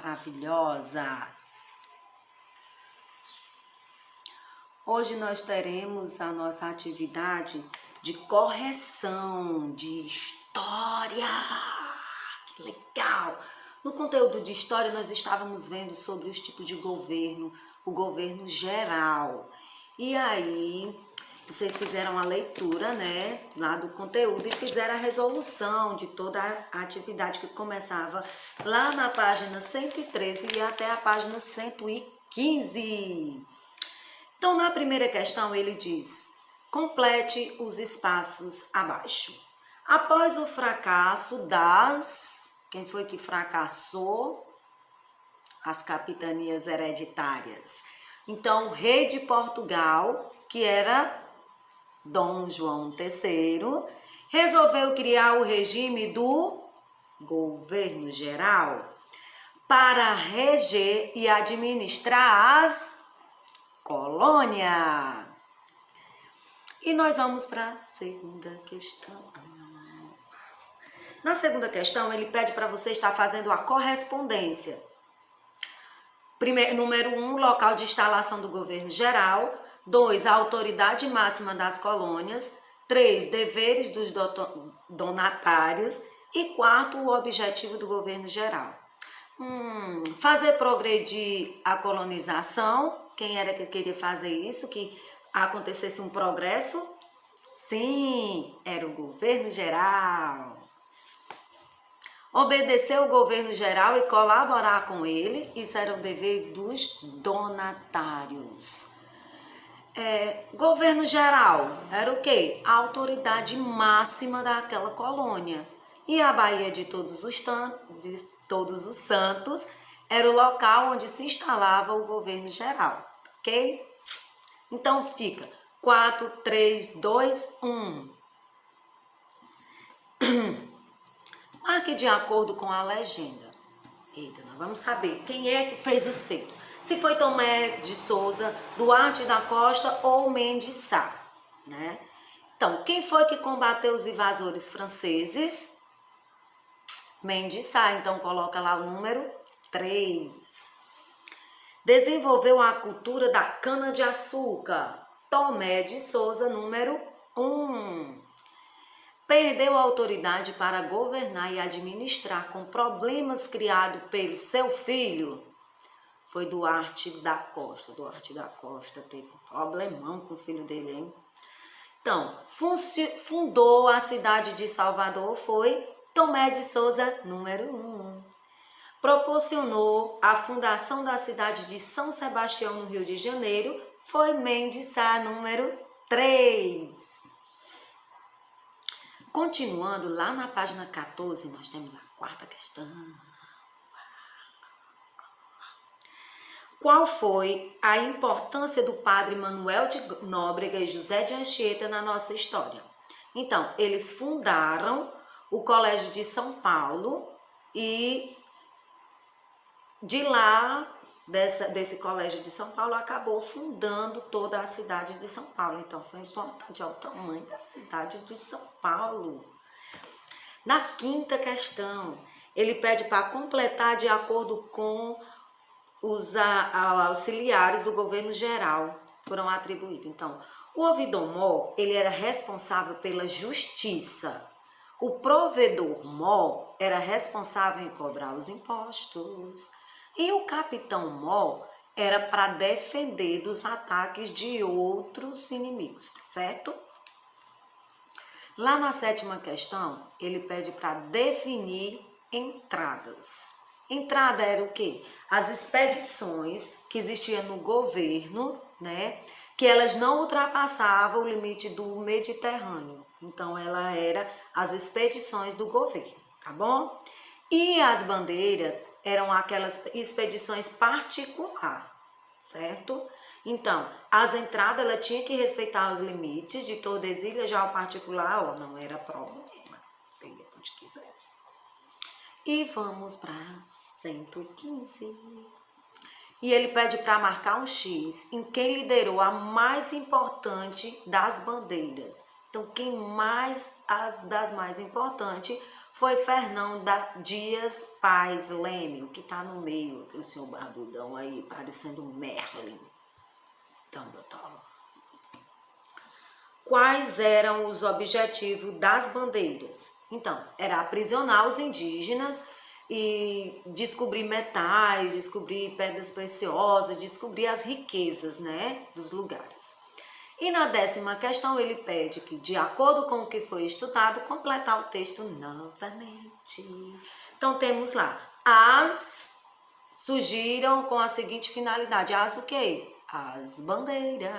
maravilhosas! Hoje nós teremos a nossa atividade de correção de história. Que legal! No conteúdo de história nós estávamos vendo sobre os tipos de governo, o governo geral. E aí vocês fizeram a leitura, né, lá do conteúdo e fizeram a resolução de toda a atividade que começava lá na página 113 e até a página 115. Então, na primeira questão, ele diz: complete os espaços abaixo. Após o fracasso das... Quem foi que fracassou? As capitanias hereditárias. Então, o rei de Portugal, que era Dom João III, resolveu criar o regime do governo geral para reger e administrar as colônias. E nós vamos para a segunda questão. Na segunda questão, ele pede para você estar fazendo a correspondência. Número 1, local de instalação do governo geral. 2, a autoridade máxima das colônias. 3, deveres dos donatários. E 4, o objetivo do governo geral. Fazer progredir a colonização. Quem era que queria fazer isso? Que acontecesse um progresso? Sim, era o governo geral. Obedecer o governo geral e colaborar com ele, isso era o dever dos donatários. Governo geral era o quê? A autoridade máxima daquela colônia. E a Baía de Todos os Santos era o local onde se instalava o governo geral, ok? Então fica 4, 3, 2, 1. Marque de acordo com a legenda. Eita, nós vamos saber quem é que fez os feitos. Se foi Tomé de Souza, Duarte da Costa ou Mendes Sá, né? Então, quem foi que combateu os invasores franceses? Mendes Sá, então coloca lá o número 3. Desenvolveu a cultura da cana-de-açúcar. Tomé de Souza, número 1. Perdeu a autoridade para governar e administrar com problemas criados pelo seu filho. Foi Duarte da Costa. Duarte da Costa teve um problemão com o filho dele, hein? Então, fundou a cidade de Salvador, foi Tomé de Souza, número 1. Proporcionou a fundação da cidade de São Sebastião, no Rio de Janeiro, foi Mendes Sá, número 3. Continuando, lá na página 14, nós temos a quarta questão. Qual foi a importância do padre Manuel de Nóbrega e José de Anchieta na nossa história? Então, eles fundaram o Colégio de São Paulo e de lá, desse Colégio de São Paulo, acabou fundando toda a cidade de São Paulo. Então, foi importante ao tamanho da cidade de São Paulo. Na quinta questão, ele pede para completar de acordo com os auxiliares do governo geral foram atribuídos. Então, o ouvidor-mor, ele era responsável pela justiça. O provedor-mor era responsável em cobrar os impostos. E o capitão-mor era para defender dos ataques de outros inimigos, tá certo? Lá na sétima questão, ele pede para definir entradas. Entrada era o quê? As expedições que existiam no governo, né? Que elas não ultrapassavam o limite do Mediterrâneo. Então, ela era as expedições do governo, tá bom? E as bandeiras eram aquelas expedições particulares, certo? Então, as entradas, ela tinha que respeitar os limites de Tordesilhas, já o particular, ó, não era problema, se ia onde quisesse. E vamos para 115. E ele pede para marcar um X em quem liderou a mais importante das bandeiras. Então, das mais importantes foi Fernão Dias Paz Leme, o que tá no meio, aquele senhor barbudão aí, parecendo um Merlin. Dumbledore. Quais eram os objetivos das bandeiras? Então, era aprisionar os indígenas e descobrir metais, descobrir pedras preciosas, descobrir as riquezas, né, dos lugares. E na 10ª questão ele pede que, de acordo com o que foi estudado, completar o texto novamente. Então temos lá, as surgiram com a seguinte finalidade, as o quê? As bandeiras.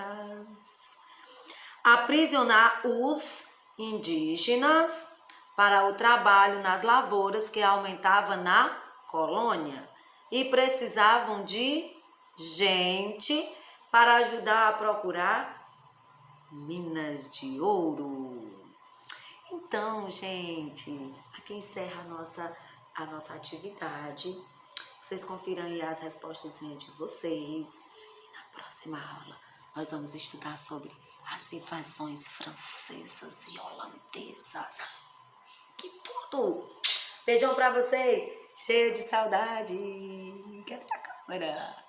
Aprisionar os indígenas para o trabalho nas lavouras que aumentava na colônia e precisavam de gente para ajudar a procurar minas de ouro. Então, gente, aqui encerra a nossa atividade. Vocês confiram aí as respostas de vocês. E na próxima aula nós vamos estudar sobre as invasões francesas e holandesas. Que tudo! Beijão pra vocês! Cheio de saudade! Quebra a câmera!